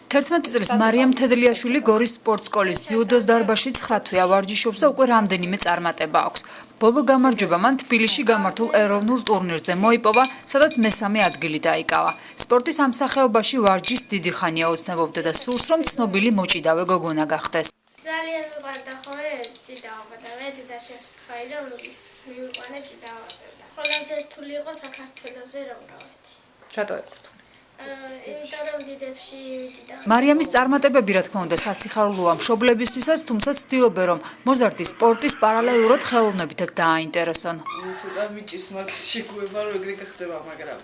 11 წლის მარიამ თედლიაშვილი გორის სპორტ სკოლის ძიუდოს დარბაზში 9 თვეა ვარჯიშობს და უკვე რამდენიმე წარმატება აქვს. ბოლო გამარჯვება მან თბილისში გამართულ ეროვნულ ტურნირზე მოიპოვა, სადაც მესამე ადგილი დაიკავა. სპორტის ამ სახეობაში ვარჯიშს დიდი ხანია ოცნებობდა და სურს, რომ ცნობილი მოჭიდავე გოგონა გახდეს. ძალიან მიყვარდა ხოლმე ჭიდაობა და მე დედა შემსთხარი რომ მივიყვანე ჭიდაობაზე. ყველაზე რთული იყო საქართველოზე რომ გავედი. რატო ეკრთული? იმიტომ რომ დიდებში ვიჭიდავ. მარიამის წარმატებები რა თქმა უნდა სასიხარულოა მშობლებისთვისაც, თუმცა ცდილობენ რომ მოზარდი სპორტის პარალელურად ხელოვნებითაც დააინტერესონ. ცოტა მიჭირს მაგის შეგუება რომ ეგრე გახდება, მაგრამ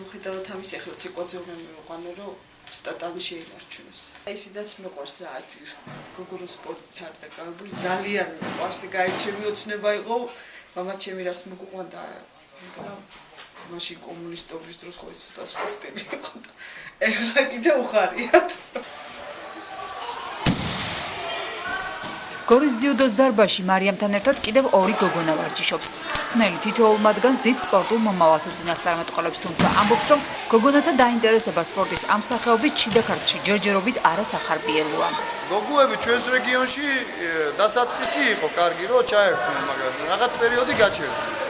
ხედავთ ამის ახლა ციკლაზე უნდა მივიყვანე რომ ცოტა ტანი შეინარჩუნოს. ისედაც მეყვარს რა არც გოგორო სპორტით არ დაკავებული ძალიან მეყვარს გაიჩემი ოცნება იყო მამა ჩემი რას მოგუყვანდა მაგრამ მაშინ კომუნისტობის დროს ხო ცოტა სხვა სტილი იყო და ეხლა კიდე უხარიათ. გორის ძიუდოს დარბაზში მარიამთან ერთად კიდევ 2 გოგონა ვარჯიშობს. წვრთნელი თითოეულ მათგანს დიდ სპორტულ მომავალს უწინასწარმეტყველებს, თუმცა ამბობს, რომ გოგონათა დაინტერესება სპორტის ამ სახეობით შიდა ქართლში ჯერჯერობით არასახარბიელოა. გოგოები ჩვენს რეგიონში დასაწყისი იყო კარგი რომ ჩაერთნენ, მაგრამ რაღაც პერიოდი გაჩერდა.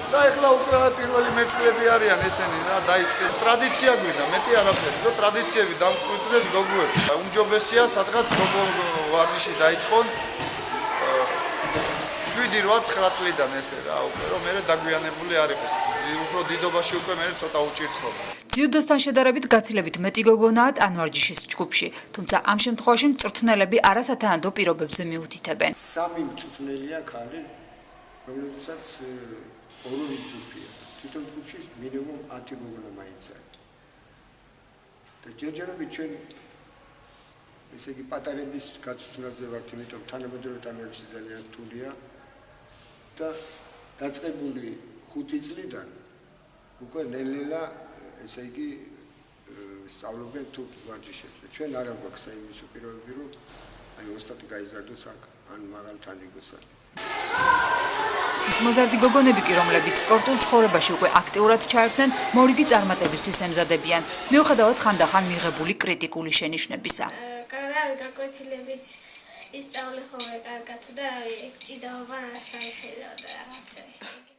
და ეხლა უკვე პირველი მერცხლები არიან ესენი რა დაიწყეს ტრადიცია გვინდა მეტი არაფერი რომ ტრადიციები დამკვიდრდეს გოგოებში. უმჯობესია სადღაც გოგო ვარჯიში დაიწყონ 7-8-9 წლიდან ესე რა უკვე რომ მე დაგვიანებული არ იყოს. უფრო დიდობაში უკვე მე ცოტა უჭირთხოვა. ძიუდოსთან შედარებით გაცილებით მეტი გოგონაა ტანვარჯიშის ჯგუფში, თუმცა ამ შემთხვევაში მწვრთნელები არასათანადო პირობებზე მიუთითებენ. 3 მწვრთნელია ქალი, რომლებსაც 2 ჯგუფია. თვითონ ჯგუფში მინიმუმ 10 გოგონა მაინც არის. და ჯერჯერობით ჩვენ ესე იგი პატარების გაწვრთნაზე ვართ, იმიტომ თანამედროვე ტანვარჯიში ძალიან რთულია და დაწყებული 5 წლიდან უკვე ნელ-ნელა ესე იგი სწავლობენ თუ ვარჯიშებს. ჩვენ არ გვაქვს საიმისო პირობები რომ აი ოსტატი გაიზარდოს აქ ან მაღალთან იყოს. ის მოზარდი გოგონები კი, რომლებიც სპორტულ ცხოვრებაში უკვე აქტიურად ჩაერთნენ, მორიგი წარმატებისთვის ემზადებიან, მიუხედავად ხანდახან მიღებული კრიტიკული შენიშვნებისა. რავი, გაკვეთილებიც ისწავლე ხოლმე კარგად და რავი, ეგ ჭიდაობა საიხელო და რაღაცა.